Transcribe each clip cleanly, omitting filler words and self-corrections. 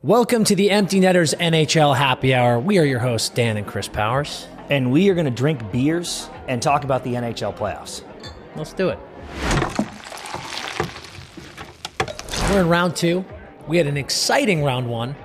Welcome to the Empty Netters NHL Happy Hour. We are your hosts, Dan and Chris Powers. And we are going to drink beers and talk about the NHL playoffs. Let's do it. We're in round two. We had an exciting round one.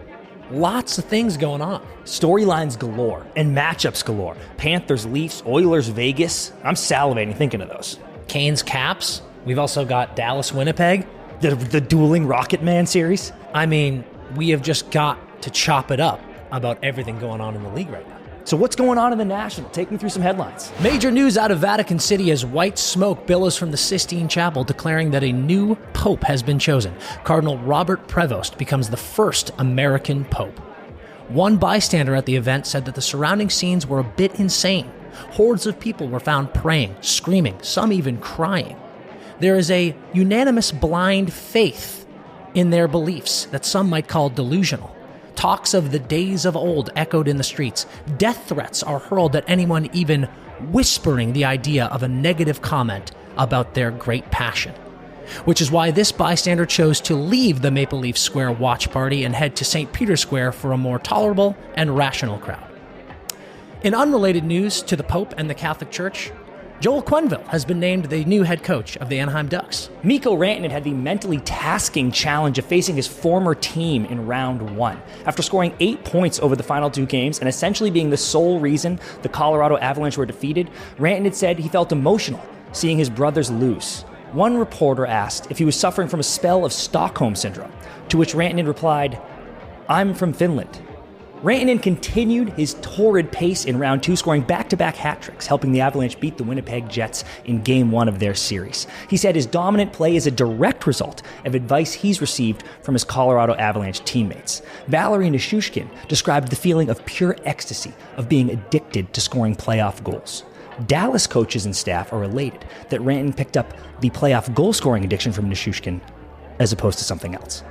Lots of things going on. Storylines galore and matchups galore. Panthers, Leafs, Oilers, Vegas. I'm salivating thinking of those. Canes, Caps. We've also got Dallas, Winnipeg. The dueling Rocket Man series. I mean, we have just got to chop it up about everything going on in the league right now. So what's going on in the National? Take me through some headlines. Major news out of Vatican City as white smoke billows from the Sistine Chapel declaring that a new pope has been chosen. Cardinal Robert Prevost becomes the first American pope. One bystander at the event said that the surrounding scenes were a bit insane. Hordes of people were found praying, screaming, some even crying. There is a unanimous blind faith in their beliefs that some might call delusional. Talks of the days of old echoed in the streets. Death threats are hurled at anyone even whispering the idea of a negative comment about their great passion. Which is why this bystander chose to leave the Maple Leaf Square watch party and head to St. Peter's Square for a more tolerable and rational crowd. In unrelated news to the Pope and the Catholic Church, Joel Quenneville has been named the new head coach of the Anaheim Ducks. Mikko Rantanen had the mentally tasking challenge of facing his former team in round one. After scoring 8 points over the final 2 games and essentially being the sole reason the Colorado Avalanche were defeated, Rantanen said he felt emotional seeing his brothers lose. One reporter asked if he was suffering from a spell of Stockholm Syndrome, to which Rantanen replied, "I'm from Finland." Rantanen continued his torrid pace in round 2, scoring back-to-back hat tricks, helping the Avalanche beat the Winnipeg Jets in Game 1 of their series. He said his dominant play is a direct result of advice he's received from his Colorado Avalanche teammates. Valeri Nichushkin described the feeling of pure ecstasy of being addicted to scoring playoff goals. Dallas coaches and staff are elated that Rantanen picked up the playoff goal-scoring addiction from Nichushkin as opposed to something else.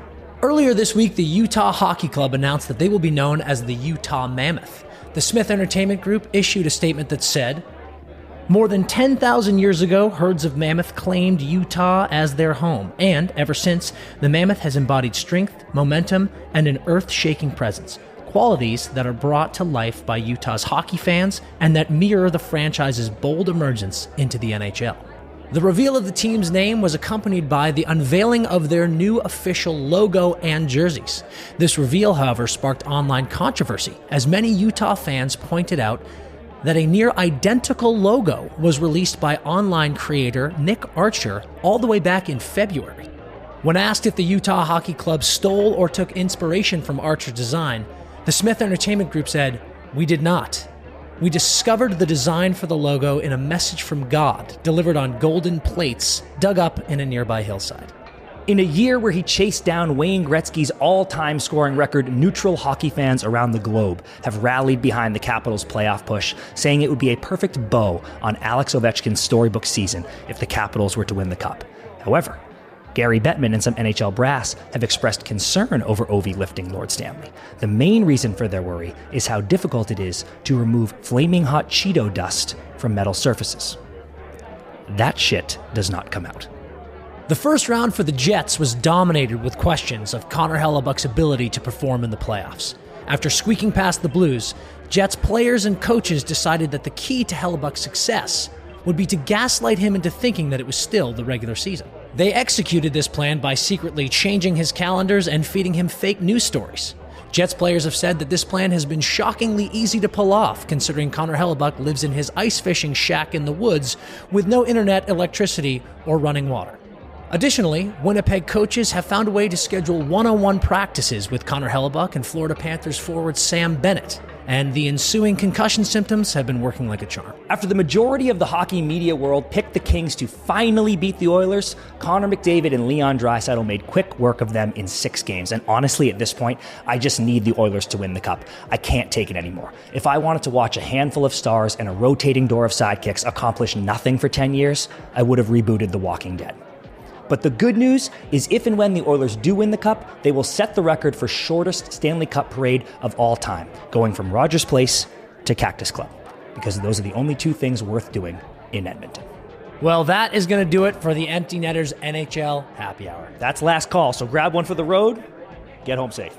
Earlier this week, the Utah Hockey Club announced that they will be known as the Utah Mammoth. The Smith Entertainment Group issued a statement that said, "More than 10,000 years ago, herds of mammoth claimed Utah as their home, and ever since, the mammoth has embodied strength, momentum, and an earth-shaking presence, qualities that are brought to life by Utah's hockey fans and that mirror the franchise's bold emergence into the NHL." The reveal of the team's name was accompanied by the unveiling of their new official logo and jerseys. This reveal, however, sparked online controversy, as many Utah fans pointed out that a near-identical logo was released by online creator Nick Archer all the way back in February. When asked if the Utah Hockey Club stole or took inspiration from Archer's design, the Smith Entertainment Group said, "We did not. We discovered the design for the logo in a message from God, delivered on golden plates dug up in a nearby hillside." In a year where he chased down Wayne Gretzky's all-time scoring record, neutral hockey fans around the globe have rallied behind the Capitals' playoff push, saying it would be a perfect bow on Alex Ovechkin's storybook season if the Capitals were to win the Cup. However, Gary Bettman and some NHL brass have expressed concern over Ovi lifting Lord Stanley. The main reason for their worry is how difficult it is to remove flaming hot Cheeto dust from metal surfaces. That shit does not come out. The first round for the Jets was dominated with questions of Connor Hellebuyck's ability to perform in the playoffs. After squeaking past the Blues, Jets players and coaches decided that the key to Hellebuyck's success would be to gaslight him into thinking that it was still the regular season. They executed this plan by secretly changing his calendars and feeding him fake news stories. Jets players have said that this plan has been shockingly easy to pull off, considering Connor Hellebuyck lives in his ice fishing shack in the woods with no internet, electricity, or running water. Additionally, Winnipeg coaches have found a way to schedule one-on-one practices with Connor Hellebuyck and Florida Panthers forward Sam Bennett, and the ensuing concussion symptoms have been working like a charm. After the majority of the hockey media world picked the Kings to finally beat the Oilers, Connor McDavid and Leon Draisaitl made quick work of them in 6 games. And honestly, at this point, I just need the Oilers to win the Cup. I can't take it anymore. If I wanted to watch a handful of stars and a rotating door of sidekicks accomplish nothing for 10 years, I would have rebooted The Walking Dead. But the good news is if and when the Oilers do win the Cup, they will set the record for shortest Stanley Cup parade of all time, going from Rogers Place to Cactus Club, because those are the only 2 things worth doing in Edmonton. Well, that is going to do it for the Empty Netters NHL Happy Hour. That's last call, so grab one for the road, get home safe.